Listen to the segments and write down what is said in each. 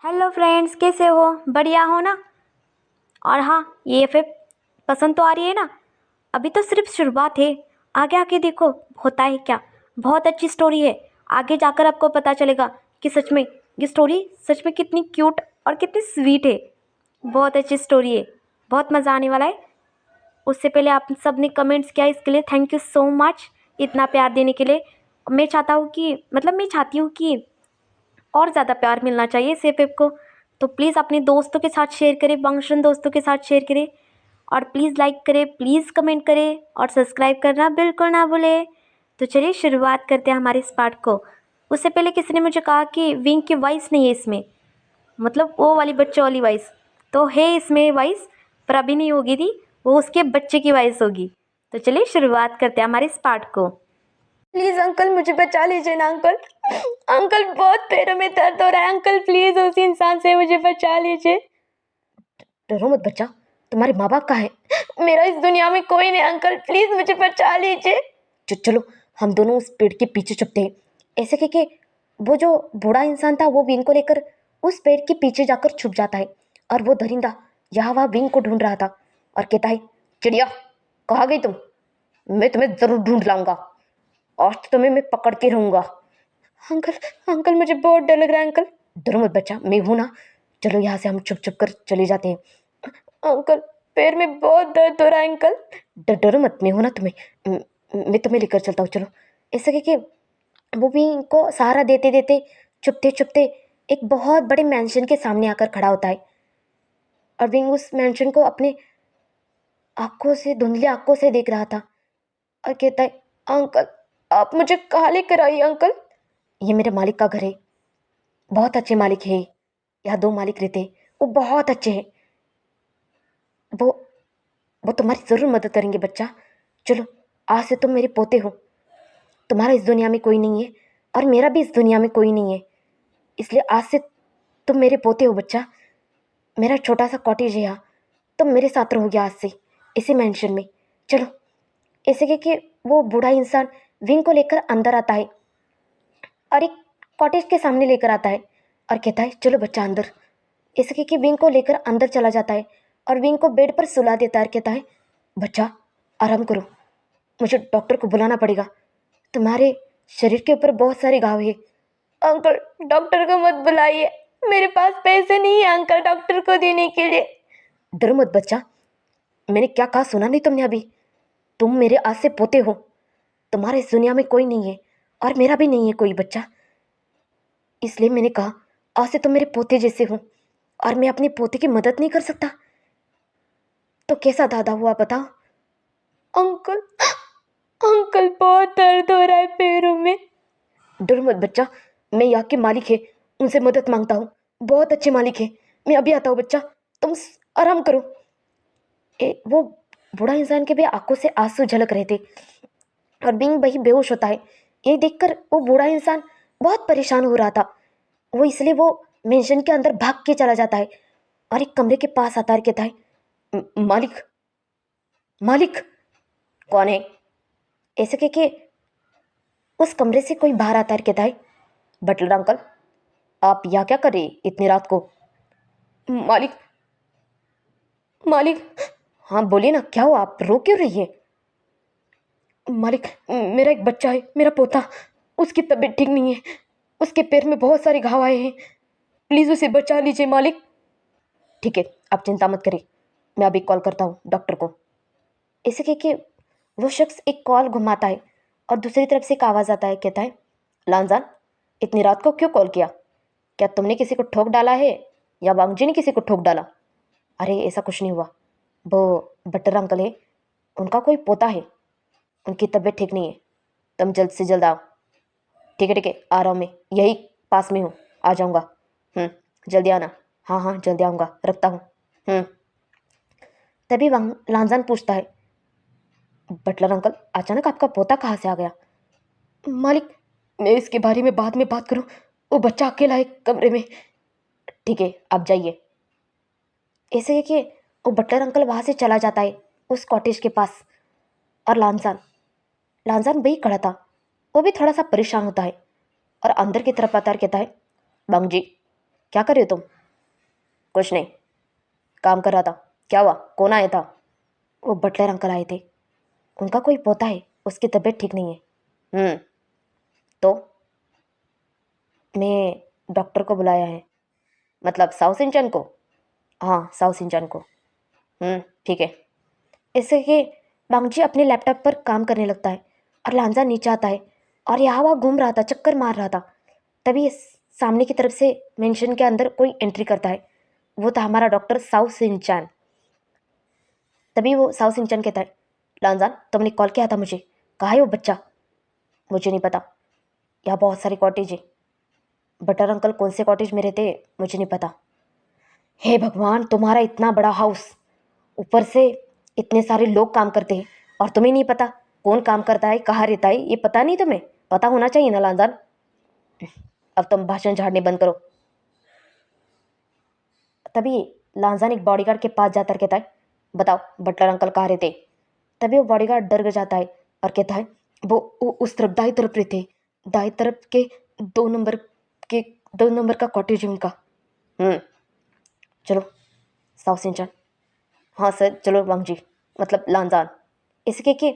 Hello friends, कैसे हो? बढ़िया हो ना? और हाँ, ये फिर पसंद तो आ रही है ना? अभी तो सिर्फ शुरुआत है। आगे आगे देखो होता है क्या। बहुत अच्छी स्टोरी है। आगे जाकर आपको पता चलेगा कि सच में ये स्टोरी सच में कितनी क्यूट और कितनी स्वीट है। बहुत अच्छी स्टोरी है। बहुत मज़ा आने वाला है। उससे पहले आप सब ने कमेंट्स किया, इसके लिए थैंक यू सो मच। इतना प्यार देने के लिए। मैं चाहता हूँ कि मैं चाहती हूँ कि और ज़्यादा प्यार मिलना चाहिए सेफ ऐप को। तो प्लीज़ अपने दोस्तों के साथ शेयर करें, फंक्शन दोस्तों के साथ शेयर करें। और प्लीज़ लाइक करें, प्लीज़ कमेंट करें और सब्सक्राइब करना बिल्कुल ना भूलें। तो चलिए शुरुआत करते हैं हमारे इस पार्ट को। उससे पहले किसी ने मुझे कहा कि विंग की वॉइस नहीं है इसमें, मतलब वो वाली बच्चों वाली वॉइस तो है इसमें वॉइस, पर अभी नहीं होगी थी, वो उसके बच्चे की वॉइस होगी। तो चलिए शुरुआत करते हैं हमारे इस पार्ट को। प्लीज अंकल मुझे बचा लीजिए ना अंकल। अंकल बहुत पैरों में दर्द हो रहा है अंकल, प्लीज उसी इंसान से मुझे बचा लीजिए। डरो मत बच्चा, तुम्हारे माँ बाप कहाँ है? मेरा इस दुनिया में कोई नहीं अंकल, प्लीज मुझे बचा लीजिए। चलो हम दोनों उस पेड़ के पीछे छुपते हैं। ऐसे कह के वो जो बूढ़ा इंसान था वो विंग को लेकर उस पेड़ के पीछे जाकर छुप जाता है। और वो दरिंदा यहाँ वहाँ विंग को ढूंढ रहा था और कहता है, चिड़िया कहाँ गई तुम? मैं तुम्हें जरूर ढूंढ लाऊंगा। आज तो तुम्हें मैं पकड़ के रहूंगा। अंकल अंकल मुझे बहुत डर लग रहा है अंकल। डरो मत बच्चा, मैं हूं ना। चलो यहाँ से हम छुप छुप कर चले जाते हैं। अंकल पैर में बहुत दर्द हो रहा है अंकल। डरो मत, मैं हूं ना तुम्हें। मैं तुम्हें लेकर चलता हूँ। चलो। ऐसे कह के वो भी इनको सहारा देते देते छुपते छुपते एक बहुत बड़े मैंशन के सामने आकर खड़ा होता है। और विंग उस मैंशन को अपने आंखों से, धुंधली आंखों से देख रहा था और कहता है, अंकल आप मुझे कहाँ लेकर आइए अंकल। ये मेरे मालिक का घर है। बहुत अच्छे मालिक है। यहाँ दो मालिक रहते हैं, वो बहुत अच्छे हैं। वो वो तुम्हारी ज़रूर मदद करेंगे बच्चा। चलो, आज से तुम मेरे पोते हो। तुम्हारा इस दुनिया में कोई नहीं है और मेरा भी इस दुनिया में कोई नहीं है। इसलिए आज से तुम मेरे पोते हो बच्चा। मेरा छोटा सा कॉटेज है यहाँ, तुम मेरे साथ रहोगे आज से इसी मैंशन में। चलो। ऐसे कह के वो बूढ़ा इंसान विंग को लेकर अंदर आता है और एक कॉटेज के सामने लेकर आता है और कहता है, चलो बच्चा अंदर। ऐसे कह के विंग को लेकर अंदर चला जाता है और विंग को बेड पर सुला देता है और कहता है, बच्चा आराम करो, मुझे डॉक्टर को बुलाना पड़ेगा। तुम्हारे शरीर के ऊपर बहुत सारे घाव है। अंकल डॉक्टर को मत बुलाइए, मेरे पास पैसे नहीं है अंकल डॉक्टर को देने के लिए। डरो मत बच्चा, मैंने क्या कहा सुना नहीं तुमने अभी? तुम मेरे आज से पोते हो। तुम्हारे इस दुनिया में कोई नहीं है और मेरा भी नहीं है कोई बच्चा। इसलिए मैंने कहा आज से तुम मेरे पोते जैसे हो और मैं अपने पोते की मदद नहीं कर सकता तो कैसा दादा हुआ बताओ? अंकल अंकल बहुत दर्द हो रहा है पैरों में। डरो मत बच्चा, मैं यहाँ के मालिक है, उनसे मदद मांगता हूँ। बहुत अच्छे मालिक है। मैं अभी आता हूँ बच्चा, तुम आराम करो। वो बूढ़ा इंसान के भी आंखों से आंसू झलक रहे थे और बिंग वही बेहोश होता है। ये देखकर वो बूढ़ा इंसान बहुत परेशान हो रहा था। वो इसलिए वो मेंशन के अंदर भाग के चला जाता है और एक कमरे के पास आता है, कहता है, मालिक मालिक कौन है?" ऐसे कह के उस कमरे से कोई बाहर आता है, कहता है, बटलर अंकल आप यहाँ क्या कर रहे इतनी रात को? मालिक मालिक हाँ बोलिए ना, क्या हुआ? आप रो क्यों रही है? मालिक मेरा एक बच्चा है, मेरा पोता, उसकी तबीयत ठीक नहीं है, उसके पैर में बहुत सारे घाव आए हैं, प्लीज़ उसे बचा लीजिए मालिक। ठीक है, आप चिंता मत करिए, मैं अभी कॉल करता हूँ डॉक्टर को। ऐसे कह के वो शख्स एक कॉल घुमाता है और दूसरी तरफ से एक आवाज़ आता है, कहता है, लांजान इतनी रात को क्यों कॉल किया? क्या तुमने किसी को ठोक डाला है या वांगजी ने किसी को ठोक डाला? अरे ऐसा कुछ नहीं हुआ, वो बटर अंकल है, उनका कोई पोता है, उनकी तबीयत ठीक नहीं है। तुम जल्द से जल्द आओ। ठीक है आ रहा हूँ, मैं यही पास में हूँ, आ जाऊँगा। जल्दी आना। हाँ हाँ जल्दी आऊँगा, रखता हूँ। तभी वांग लांजान पूछता है, बटलर अंकल अचानक आपका पोता कहाँ से आ गया? मालिक मैं इसके बारे में बाद में बात करूँ, वो बच्चा अकेला है कमरे में। ठीक है आप जाइए। ऐसे है कि वो बटलर अंकल वहाँ से चला जाता है उस कॉटेज के पास। और लांजान लांजान वही खड़ा था। वो भी थोड़ा सा परेशान होता है और अंदर की तरफ आता है, कहता है, बांग जी क्या कर रहे हो तुम? कुछ नहीं, काम कर रहा था। क्या हुआ, कौन आया था? वो बटलर अंकल आए थे। उनका कोई पोता है, उसकी तबीयत ठीक नहीं है। तो मैं डॉक्टर को बुलाया है। मतलब साउथ सिंचन को? हाँ, साउथ सिंचन को। ठीक है। इससे कि बांगजी अपने लैपटॉप पर काम करने लगता है और लांजा नीचे आता है और यहाँ वहाँ घूम रहा था, चक्कर मार रहा था। तभी सामने की तरफ से मेंशन के अंदर कोई एंट्री करता है। वो था हमारा डॉक्टर साउथ सिंचन। तभी वो साउथ सिंचन कहता है, लांजान तुमने कॉल किया था मुझे, कहाँ है वो बच्चा? मुझे नहीं पता, यहाँ बहुत सारे कॉटेज है। बटर अंकल कौन से कॉटेज में रहते मुझे नहीं पता। हे भगवान, तुम्हारा इतना बड़ा हाउस, ऊपर से इतने सारे लोग काम करते हैं और तुम्हें नहीं पता कौन काम करता है, कहाँ रहता है, ये पता नहीं तुम्हें? पता होना चाहिए ना लांजान। अब तुम भाषण झाड़ने बंद करो। तभी लांजान एक बॉडीगार्ड के पास जाकर कहता है, बताओ बटलर अंकल कहाँ रहते? तभी वो बॉडीगार्ड डर जाता है और कहता है, वो उस तरफ दाई तरफ रहते, दाई तरफ के 2 नंबर के 2 नंबर का कॉटेज है उनका। चलो साउथ सिंचन। हाँ सर चलो वांगजी, मतलब लांजान। इसके कि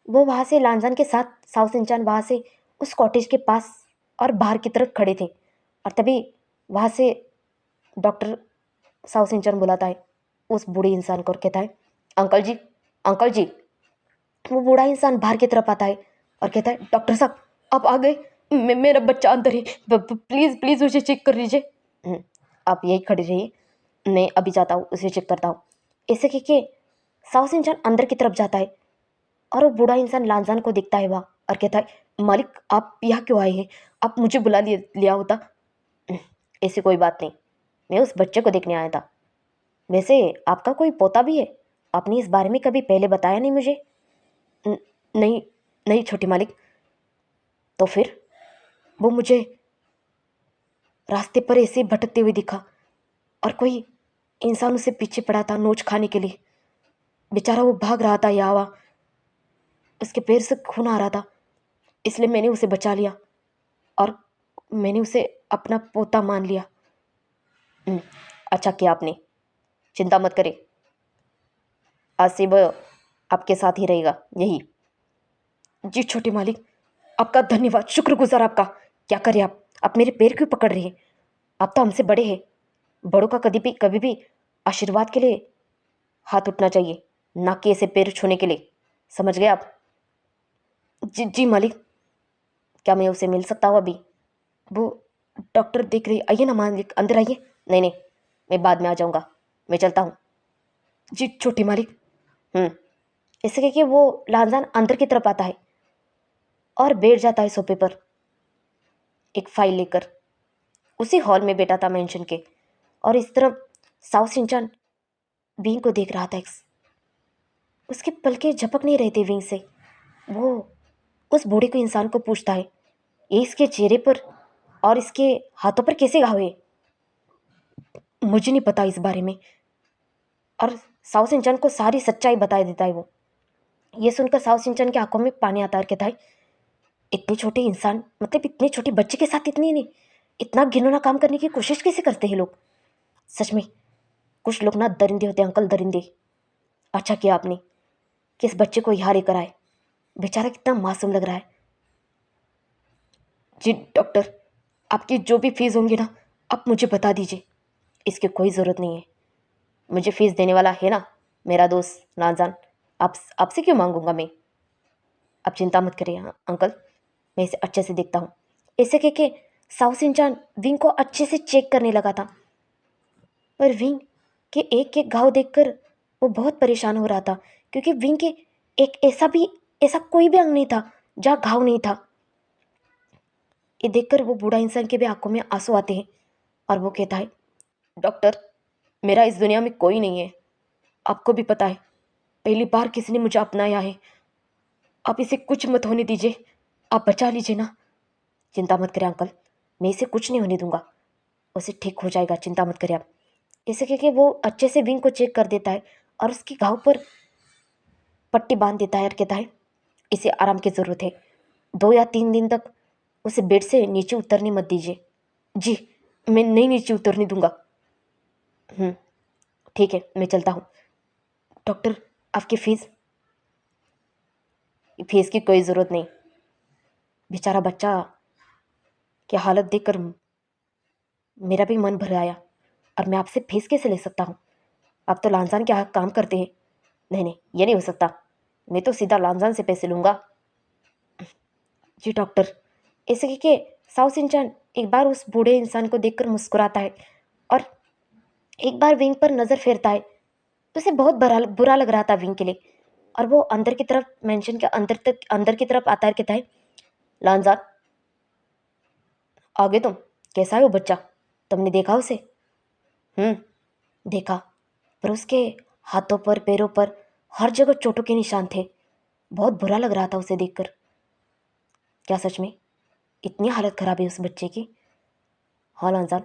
वो वहाँ से लांजान के साथ साउथ सिंचन वहाँ से उस कॉटेज के पास और बाहर की तरफ खड़े थे। और तभी वहाँ से डॉक्टर साउथ सिंचन बुलाता है उस बूढ़े इंसान को और कहता है, अंकल जी, अंकल जी। वो बूढ़ा इंसान बाहर की तरफ आता है और कहता है, डॉक्टर साहब आप आ गए, मेरा बच्चा अंदर है, प्लीज़ प्लीज़ उसे चेक कर लीजिए। आप यही खड़े रहिए, मैं अभी जाता हूँ, उसे चेक करता हूँ। ऐसे कह के साउथ इंसान अंदर की तरफ जाता है और वो बूढ़ा इंसान लांजान को देखता है वहाँ और कहता है, मालिक आप यहाँ क्यों आए हैं? आप मुझे बुला लिया होता। ऐसी कोई बात नहीं, मैं उस बच्चे को देखने आया था। वैसे आपका कोई पोता भी है? आपने इस बारे में कभी पहले बताया नहीं मुझे। नहीं नहीं छोटे मालिक। तो फिर वो मुझे रास्ते पर ऐसे भटकते हुए दिखा और कोई इंसान उसे पीछे पड़ा था नोच खाने के लिए। बेचारा वो भाग रहा था यहाँ वहाँ, उसके पैर से खून आ रहा था, इसलिए मैंने उसे बचा लिया और मैंने उसे अपना पोता मान लिया। अच्छा किया आपने, चिंता मत करें, आज से वो आपके साथ ही रहेगा यही। जी छोटे मालिक, आपका धन्यवाद, शुक्रगुजार आपका। क्या करें आप मेरे पैर क्यों पकड़ रहे हैं? आप तो हमसे बड़े हैं, बड़ों का कभी भी आशीर्वाद के लिए हाथ उठना चाहिए, ना कि ऐसे पैर छूने के लिए, समझ गए आप? जी जी मालिक। क्या मैं उसे मिल सकता हूँ अभी? वो डॉक्टर देख रही, आइए ना मालिक, अंदर आइए। नहीं नहीं, मैं बाद में आ जाऊँगा, मैं चलता हूँ। जी छोटे मालिक। ऐसे कह के वो लांजान अंदर की तरफ आता है और बैठ जाता है सोफे पर एक फाइल लेकर। उसी हॉल में बैठा था मेंशन के, और इस तरफ साउथ सिंचन विंग को देख रहा था। उसके पलके झपक नहीं रहे थे विंग से। वो उस बूढ़े को इंसान को पूछता है, ये इसके चेहरे पर और इसके हाथों पर कैसे घाव है? मुझे नहीं पता इस बारे में। और साउथ सिंचन को सारी सच्चाई बता देता है वो। ये सुनकर साउथ सिंचन की आंखों में पानी आता है और कहता है, इतने छोटे इंसान, मतलब इतने छोटे बच्चे के साथ इतना घिनौना काम करने की कोशिश कैसे करते हैं लोग? सच में कुछ लोग ना दरिंदे होते हैं अंकल, दरिंदे। अच्छा किया आपने कि इस बच्चे को यहाँ लेकर आए, बेचारा कितना मासूम लग रहा है। जी डॉक्टर, आपकी जो भी फीस होंगी ना, आप मुझे बता दीजिए, इसकी कोई ज़रूरत नहीं है। मुझे फीस देने वाला है ना मेरा दोस्त नाजान, आपसे क्यों मांगूंगा मैं? आप चिंता मत करिए अंकल, मैं इसे अच्छे से देखता हूँ। ऐसे कह के साउथ इंसान विंग को अच्छे से चेक करने लगा था, पर विंग के एक एक घाव देखकर वो बहुत परेशान हो रहा था, क्योंकि विंग के एक ऐसा कोई भी अंग नहीं था जहाँ घाव नहीं था। ये देखकर वो बूढ़ा इंसान के भी आंखों में आंसू आते हैं और वो कहता है, डॉक्टर मेरा इस दुनिया में कोई नहीं है, आपको भी पता है, पहली बार किसी ने मुझे अपनाया है। आप इसे कुछ मत होने दीजिए, आप बचा लीजिए ना। चिंता मत करें अंकल, मैं इसे कुछ नहीं होने दूंगा, उसे ठीक हो जाएगा, चिंता मत करें आप। इसे कह के वो अच्छे से विंग को चेक कर देता है और उसके घाव पर पट्टी बांध देता है और कहता है, इसे आराम की ज़रूरत है, 2 या 3 दिन तक उसे बेड से नीचे उतरने मत दीजिए। जी मैं नहीं नीचे उतरने दूंगा। ठीक है, मैं चलता हूँ। डॉक्टर, आपकी फीस की कोई ज़रूरत नहीं। बेचारा बच्चा की हालत देखकर मेरा भी मन भर आया, और मैं आपसे फीस कैसे ले सकता हूँ? आप तो लांजान के यहाँ काम करते हैं। नहीं नहीं, ये नहीं हो सकता। मैं तो सीधा लांजान से पैसे लूँगा। जी डॉक्टर, ऐसे कि साउथ इंसान एक बार उस बूढ़े इंसान को देखकर मुस्कुराता है और एक बार विंग पर नज़र फेरता है। उसे बहुत बुरा लग रहा था विंग के लिए, और वो अंदर की तरफ, मेंशन के अंदर की तरफ आता है, कहता है, लांजान, आगे तुम। कैसा है वो बच्चा? तुमने देखा उसे? देखा, पर उसके हाथों पर, पैरों पर हर जगह चोटों के निशान थे। बहुत बुरा लग रहा था उसे देखकर। क्या सच में इतनी हालत खराब है उस बच्चे की? हाँ लांजान,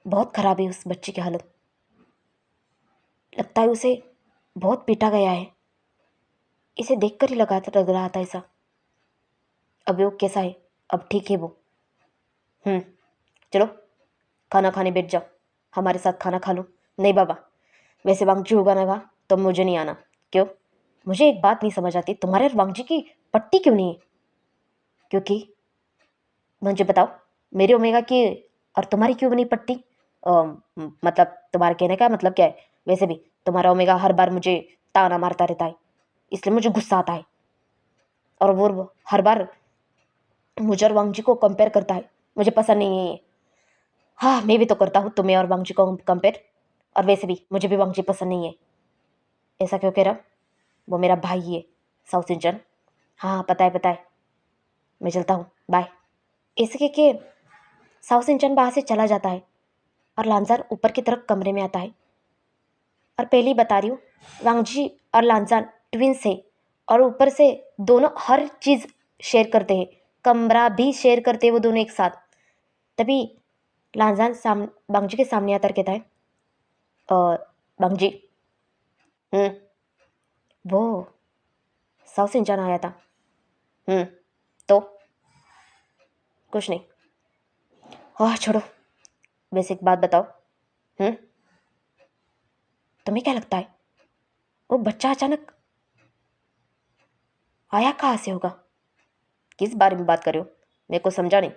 बहुत खराब है उस बच्चे की हालत। लगता है उसे बहुत पीटा गया है। इसे देखकर ही लग रहा था ऐसा। अब वो कैसा है? अब ठीक है वो? चलो खाना खाने बैठ जाओ, हमारे साथ खाना खा लो। नहीं बाबा, वैसे वांगजी होगा ना वहाँ, तो मुझे नहीं आना। क्यों? मुझे एक बात नहीं समझ आती, तुम्हारे और वांगजी की पट्टी क्यों नहीं है? क्योंकि मुझे बताओ, मेरे ओमेगा की और तुम्हारी क्यों बनी पट्टी? मतलब तुम्हारा कहने का मतलब क्या है? वैसे भी तुम्हारा ओमेगा हर बार मुझे ताना मारता रहता है, इसलिए मुझे गुस्सा आता है। और वो हर बार मुझे और वांगजी को कंपेयर करता है, मुझे पसंद नहीं है ये। हाँ, मैं भी तो करता हूँ तुम्हें और वांगजी को कंपेयर, और वैसे भी मुझे भी वांगजी पसंद नहीं है। ऐसा क्यों कह रहा? वो मेरा भाई है साउथ इंडियन। हाँ पता है पता है। मैं चलता हूँ, बाय। ऐसे कह के साउथ इंडियन वहाँ से चला जाता है, और लांजान ऊपर की तरफ कमरे में आता है। और पहले ही बता रही हूँ, वांगजी और लांजान ट्विंस है, और ऊपर से दोनों हर चीज़ शेयर करते हैं, कमरा भी शेयर करते हैं वो दोनों एक साथ। तभी लांजान वांगजी के सामने आकर कहता है, वांगजी, वो साउथ इंडियन आया था। तो कुछ नहीं। हाँ छोड़ो, वैसे एक बात बताओ, तुम्हें क्या लगता है वो बच्चा अचानक आया कहाँ से होगा? किस बारे में बात कर रहे हो? मेरे को समझा नहीं।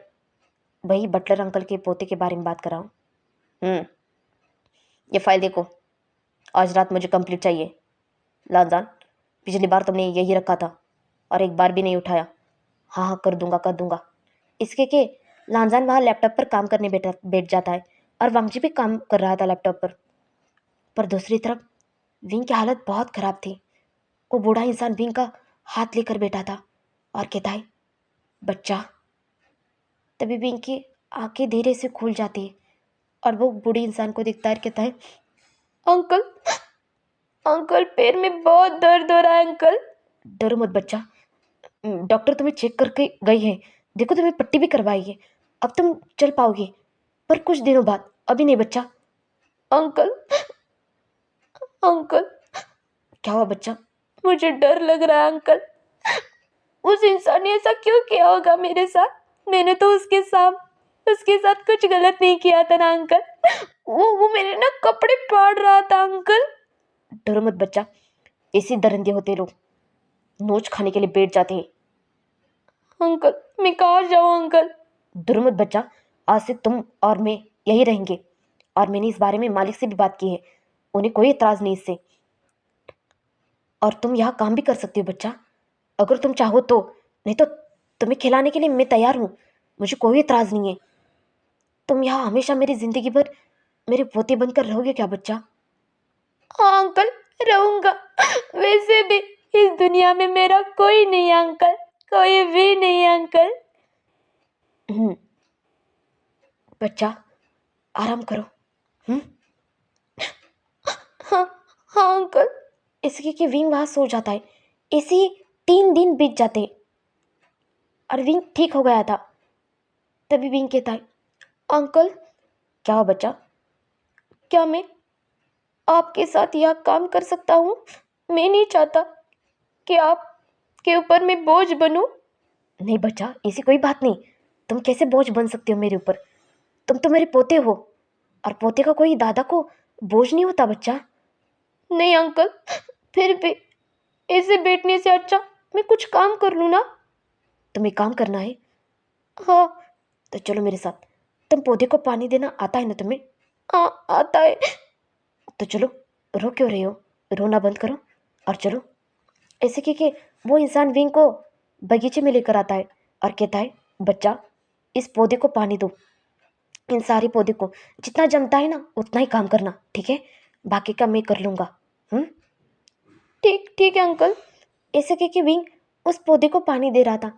वही बटलर अंकल के पोते के बारे में बात कर रहा हूँ। ये फाइल देखो, आज रात मुझे कंप्लीट चाहिए। लांजान, पिछली बार तुमने यही रखा था और एक बार भी नहीं उठाया। हाँ हाँ, कर दूंगा। इसके के लांजान वहाँ लैपटॉप पर काम करने बैठ जाता है, और वांगजी भी काम कर रहा था लैपटॉप पर दूसरी तरफ विंग की हालत बहुत ख़राब थी। वो बूढ़ा इंसान विंग का हाथ लेकर बैठा था और कहता है, बच्चा। तभी विंग की आंखें धीरे से खुल जाती है, और वो बूढ़े इंसान को देखता है, कहता है, अंकल, अंकल पैर में बहुत दर्द हो रहा है अंकल। डरो मत बच्चा, डॉक्टर तुम्हें चेक करके गई है, देखो तुम्हें पट्टी भी करवाई है, अब तुम चल पाओगे, पर कुछ दिनों बाद, अभी नहीं बच्चा। Uncle, uncle. क्या हुआ बच्चा? मुझे डर लग रहा है अंकल। उस इंसान ने ऐसा क्यों किया होगा मेरे साथ? मैंने तो उसके साथ कुछ गलत नहीं किया था ना अंकल। वो मेरे ना कपड़े फाड़ रहा था अंकल। डरो मत बच्चा, ऐसे दरिंदे होते लोग, नोच खाने के लिए बैठ जाते हैं। अंकल, मैं कहाँ जाऊँ अंकल? डरो मत बच्चा, आज से तुम और मैं यही रहेंगे, और मैंने इस बारे में मालिक से भी बात की है, उन्हें कोई एतराज़ नहीं इससे। और तुम यहाँ काम भी कर सकती हो बच्चा, अगर तुम चाहो तो। नहीं तो तुम्हें खिलाने के लिए मैं तैयार हूँ, मुझे कोई एतराज़ नहीं है। तुम यहाँ हमेशा मेरी ज़िंदगी भर मेरे पोते बनकर रहोगे क्या बच्चा? हाँ अंकल, रहूँगा। वैसे भी इस दुनिया में मेरा कोई नहीं है अंकल, कोई भी नहीं है अंकल। बच्चा, आराम करो। हाँ हाँ अंकल। इसके कि विंग वहाँ सो जाता है। ऐसे ही 3 दिन बीत जाते, और विंग ठीक हो गया था। तभी विंग कहता है, अंकल। क्या हो बच्चा? क्या मैं आपके साथ यह काम कर सकता हूँ? मैं नहीं चाहता कि आपके ऊपर मैं बोझ बनूं। नहीं बच्चा, ऐसी कोई बात नहीं, तुम कैसे बोझ बन सकते हो मेरे ऊपर? तुम तो मेरे पोते हो, और पोते का कोई दादा को बोझ नहीं होता बच्चा। नहीं अंकल, फिर भी ऐसे बैठने से अच्छा मैं कुछ काम कर लूँ ना। तुम्हें काम करना है हाँ। तो चलो मेरे साथ। तुम पौधे को पानी देना आता है ना तुम्हें? हाँ आता है। तो चलो, रो क्यों रहे हो? रोना बंद करो और चलो। ऐसे कि वो इंसान विंग को बगीचे में लेकर आता है और कहता है, बच्चा इस पौधे को पानी दो, इन सारे पौधे को जितना जमता है ना उतना ही काम करना, ठीक है? बाकी का मैं कर लूँगा। ठीक ठीक है अंकल। ऐसे कि विंग उस पौधे को पानी दे रहा था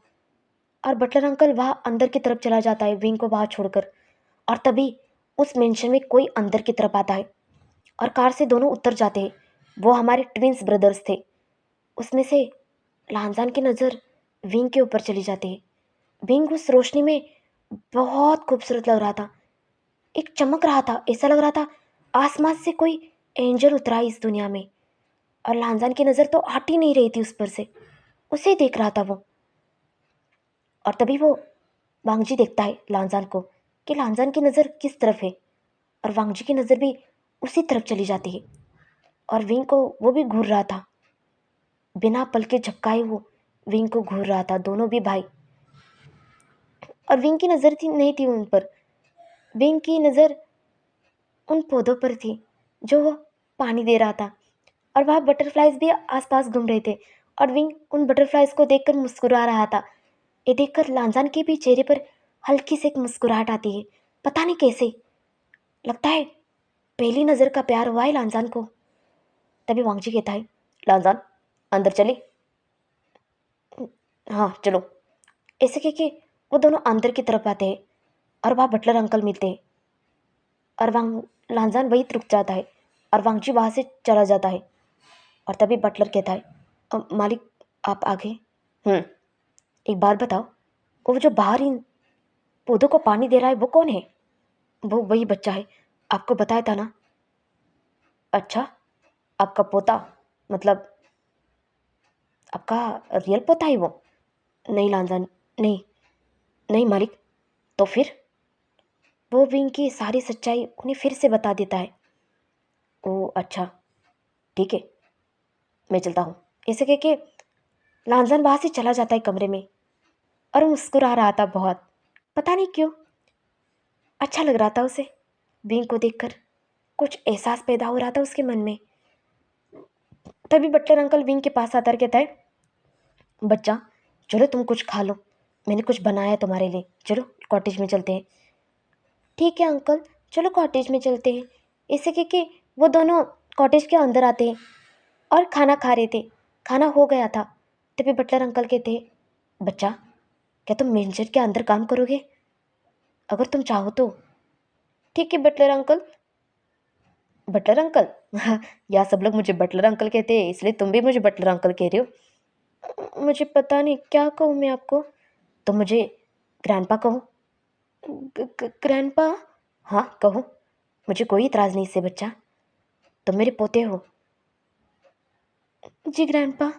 और बटलर अंकल वहाँ अंदर की तरफ चला जाता है विंग को वहाँ छोड़कर। और तभी उस मेंशन में कोई अंदर की तरफ आता है और कार से दोनों उतर जाते हैं। वो हमारे ट्विंस ब्रदर्स थे। उसमें से लांजान की नज़र विंग के ऊपर चली जाती है। विंग उस रोशनी में बहुत खूबसूरत लग रहा था, एक चमक रहा था, ऐसा लग रहा था आसमान से कोई एंजल उतरा है इस दुनिया में। और लांजान की नज़र तो हट ही नहीं रही थी उस पर से, उसे ही देख रहा था वो। और तभी वो वांगजी देखता है लांजान को कि लांजान की नज़र किस तरफ है, और वांगजी की नज़र भी उसी तरफ चली जाती है। और विंग को वो भी घूर रहा था, बिना पल के झपकाए वो विंग को घूर रहा था, दोनों भी भाई। और विंग की नज़र थी नहीं थी उन पर, विंग की नज़र उन पौधों पर थी जो वो पानी दे रहा था। और वहाँ बटरफ्लाइज भी आसपास घूम रहे थे और विंग उन बटरफ्लाइज को देखकर मुस्कुरा रहा था। ये देखकर लांजान के भी चेहरे पर हल्की से एक मुस्कुराहट आती है, पता नहीं कैसे। लगता है पहली नज़र का प्यार हुआ है लांजान को। तभी वांगजी कहता है, लांजान अंदर चले। हाँ चलो। ऐसे कह के वो दोनों अंदर की तरफ आते हैं और वहाँ बटलर अंकल मिलते हैं। और लांजान वही रुक जाता है और वांगजी वहाँ से चला जाता है। और तभी बटलर कहता है, मालिक आप आ गए। एक बात बताओ, वो जो बाहर इन पौधों को पानी दे रहा है वो कौन है? वो वही बच्चा है, आपको बताया था ना। अच्छा, आपका पोता, मतलब आपका रियल पोता है वो? नहीं लांजान, नहीं नहीं मालिक। तो फिर? वो विंग की सारी सच्चाई उन्हें फिर से बता देता है। ओह अच्छा, ठीक है, मैं चलता हूँ। ऐसे कह के लांजान वहाँ से चला जाता है कमरे में और मुस्कुरा रहा था बहुत, पता नहीं क्यों। अच्छा लग रहा था उसे विंग को देखकर, कुछ एहसास पैदा हो रहा था उसके मन में। तभी बटलर अंकल विंग के पास आता और कहता है, बच्चा चलो तुम कुछ खा लो, मैंने कुछ बनाया है तुम्हारे लिए, चलो कॉटेज में चलते हैं। ठीक है अंकल, चलो कॉटेज में चलते हैं। ऐसे कह के वो दोनों कॉटेज के अंदर आते हैं और खाना खा रहे थे। खाना हो गया था। तभी बटलर अंकल कहते हैं, बच्चा क्या तुम मैनेजर के अंदर काम करोगे? अगर तुम चाहो तो। ठीक है बटलर अंकल। Buttler uncle? हाँ, या सब लोग मुझे बटलर अंकल कहते हैं, इसलिए तुम भी मुझे बटलर अंकल कह रहे हो। मुझे पता नहीं क्या कहूँ मैं आपको। तो मुझे ग्रैंडपा कहो। ग्रैंडपा? हाँ कहो, मुझे कोई इतराज़ नहीं इससे बच्चा, तुम मेरे पोते हो। जी ग्रैंडपा।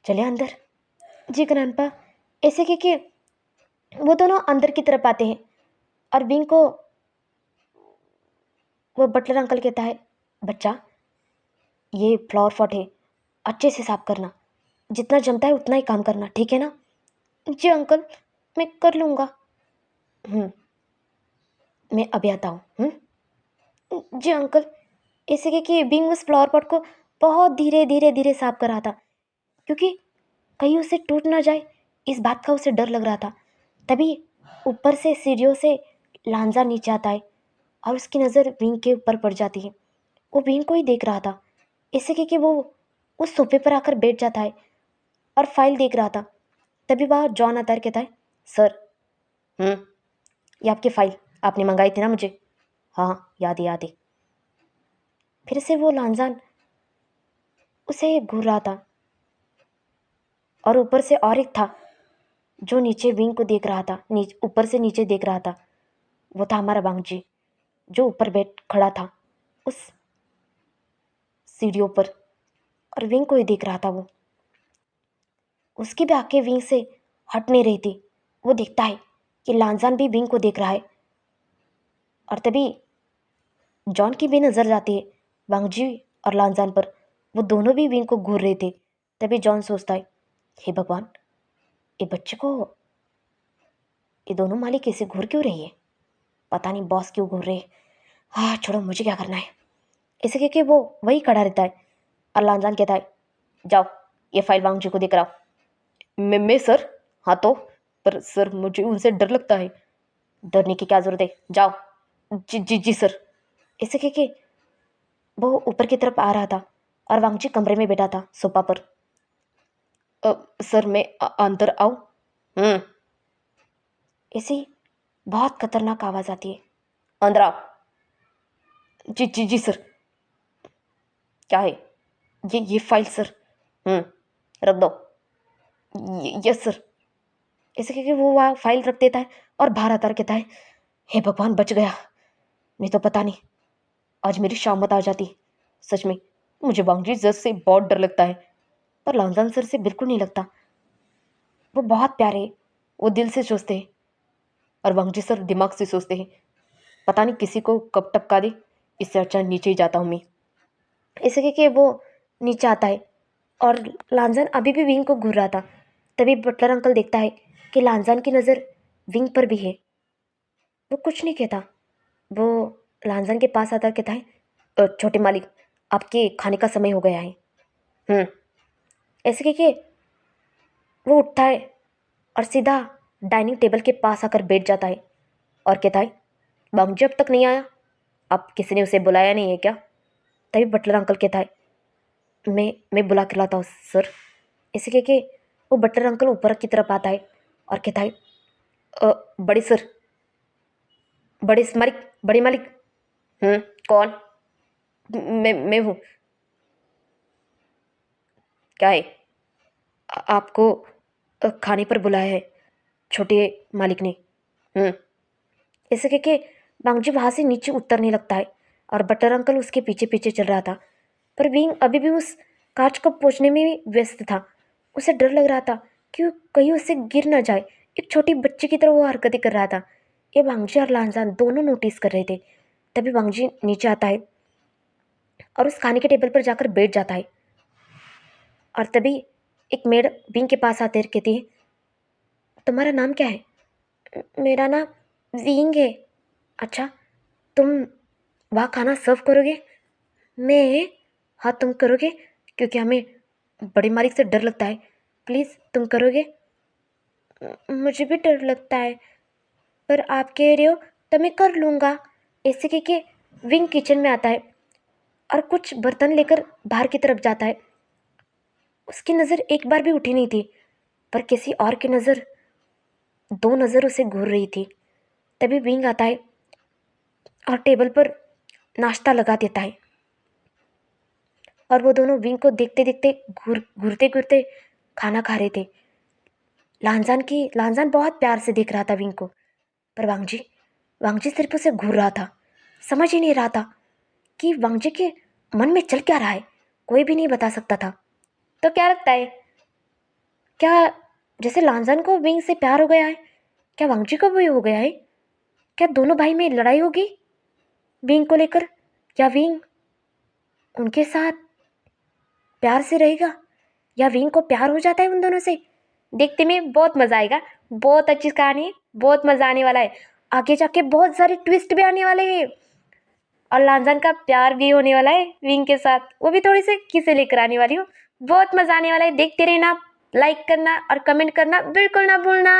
चले अंदर। जी ग्रैंडपा। ऐसे कि वो दोनों अंदर की तरफ आते हैं और विंग को वो बटलर अंकल कहता है, बच्चा ये फ्लावर पॉट है, अच्छे से साफ करना, जितना जमता है उतना ही काम करना, ठीक है ना? जी अंकल, मैं कर लूँगा। मैं अभी आता हूँ। जी अंकल। ऐसे कि विंग उस फ्लावर पॉट को बहुत धीरे धीरे धीरे साफ कर रहा था, क्योंकि कहीं उसे टूट ना जाए, इस बात का उसे डर लग रहा था। तभी ऊपर से सीढ़ियों से लांजा नीचे आता है और उसकी नज़र विंग के ऊपर पड़ जाती है। वो विंग को ही देख रहा था, इससे कि वो उस सोफे पर आकर बैठ जाता है और फाइल देख रहा था। तभी वहाँ जॉन आता है, कहता है, सर। ये आपकी फाइल, आपने मंगाई थी ना मुझे? हाँ याद है। फिर से वो लांजान उसे घूर रहा था और ऊपर से और एक था जो नीचे विंग को देख रहा था, ऊपर से नीचे देख रहा था। वो था हमारा वांगजी, जो ऊपर बैठ खड़ा था उस सीढ़ियों पर और विंग को ही देख रहा था। वो उसकी भी आंखें विंग से हट नहीं रही थी। वो देखता है कि लांजान भी विंग को देख रहा है और तभी जॉन की भी नज़र जाती है वांगजी और लांजान पर। वो दोनों भी विंग को घूर रहे थे। तभी जॉन सोचता है, हे भगवान, ये बच्चे को ये दोनों मालिक कैसे घूर क्यों रही है? पता नहीं बॉस क्यों घूर रहे हैं। हाँ छोड़ो, मुझे क्या करना है। इसे कह के वो वही खड़ा रहता है और लांजान कहता है, जाओ ये फाइल वांगजी को देकर आओ। मैं सर? हाँ तो, पर सर मुझे उनसे डर लगता है। डरने की क्या जरूरत है, जाओ। जी जी जी सर। इसे कह के वो ऊपर की तरफ आ रहा था और वांगजी कमरे में बैठा था सोफा पर। सर मैं अंदर आऊँ? ऐसी बहुत खतरनाक आवाज़ आती है, अंदर आओ। जी जी जी सर। क्या है? ये फाइल सर। रख दो। Yes sir. ऐसे करके वो वहाँ फाइल रख देता है और बाहर आता है, कहता है, हे भगवान बच गया, नहीं तो पता नहीं आज मेरी शामत आ जाती। सच में मुझे वांगजी सर से बहुत डर लगता है, पर लांजान सर से बिल्कुल नहीं लगता। वो बहुत प्यारे हैं, वो दिल से सोचते हैं और वांगजी सर दिमाग से सोचते हैं। पता नहीं किसी को कब टपका दे, इससे अच्छा नीचे ही जाता हूँ मैं। ऐसे करके वो नीचे आता है और लांजान अभी भी विंग को घूर रहा था। तभी बटलर अंकल देखता है कि लांजान की नज़र विंग पर भी है। वो कुछ नहीं कहता। वो लांजान के पास आता कहता है, छोटे मालिक, आपके खाने का समय हो गया है। ऐसे कह के वो उठता है और सीधा डाइनिंग टेबल के पास आकर बैठ जाता है और कहता है, वांगजी अब तक नहीं आया? अब किसी ने उसे बुलाया नहीं है क्या? तभी बटलर अंकल कहता है, मैं बुला के लाता हूँ सर। ऐसे कह के वो बटलर अंकल ऊपर की तरफ आता है और कहता है, बड़े सर, बड़े मालिक। कौन? मैं हूँ। क्या है? आपको खाने पर बुलाया है छोटे मालिक ने। ऐसे कह के वांगजी वहाँ से नीचे उतरने लगता है और बटर अंकल उसके पीछे पीछे चल रहा था। पर विंग अभी भी उस कांच को पोंछने में ही व्यस्त था। उसे डर लग रहा था कि कहीं उससे गिर ना जाए। एक छोटी बच्ची की तरह वो हरकतें कर रहा था। ये वांगजी और लांजान दोनों नोटिस कर रहे थे। तभी वांगजी नीचे आता है और उस खाने के टेबल पर जाकर बैठ जाता है। और तभी एक मेड विंग के पास आते कहती है, तुम्हारा नाम क्या है? मेरा नाम विंग है। अच्छा, तुम वहाँ खाना सर्व करोगे? मैं? हाँ तुम करोगे, क्योंकि हमें बड़े मालिक से डर लगता है। प्लीज़ तुम करोगे? मुझे भी डर लगता है, पर आप कह रहे हो तो मैं कर लूँगा। ऐसे कह के विंग किचन में आता है और कुछ बर्तन लेकर बाहर की तरफ जाता है। उसकी नज़र एक बार भी उठी नहीं थी, पर किसी और की नज़र, दो नज़र उसे घूर रही थी। तभी विंग आता है और टेबल पर नाश्ता लगा देता है और वो दोनों विंग को देखते देखते घूरते घूरते खाना खा रहे थे। लांजान बहुत प्यार से देख रहा था विंग को, पर वांगजी सिर्फ उसे घूर रहा था। समझ ही नहीं रहा था कि वांगजी के मन में चल क्या रहा है। कोई भी नहीं बता सकता था। तो क्या लगता है, क्या जैसे लांजान को विंग से प्यार हो गया है, क्या वांगजी को भी हो गया है? क्या दोनों भाई में लड़ाई होगी विंग को लेकर, या विंग उनके साथ प्यार से रहेगा, या विंग को प्यार हो जाता है उन दोनों से? देखते में बहुत मज़ा आएगा। बहुत अच्छी कहानी है, बहुत मज़ा आने वाला है। आगे जाके बहुत सारे ट्विस्ट भी आने वाले हैं और लांजान का प्यार भी होने वाला है विंग के साथ। वो भी थोड़ी सी किसे लेकर आने वाली हूँ। बहुत मज़ा आने वाला है, देखते रहना। लाइक करना और कमेंट करना बिल्कुल ना भूलना।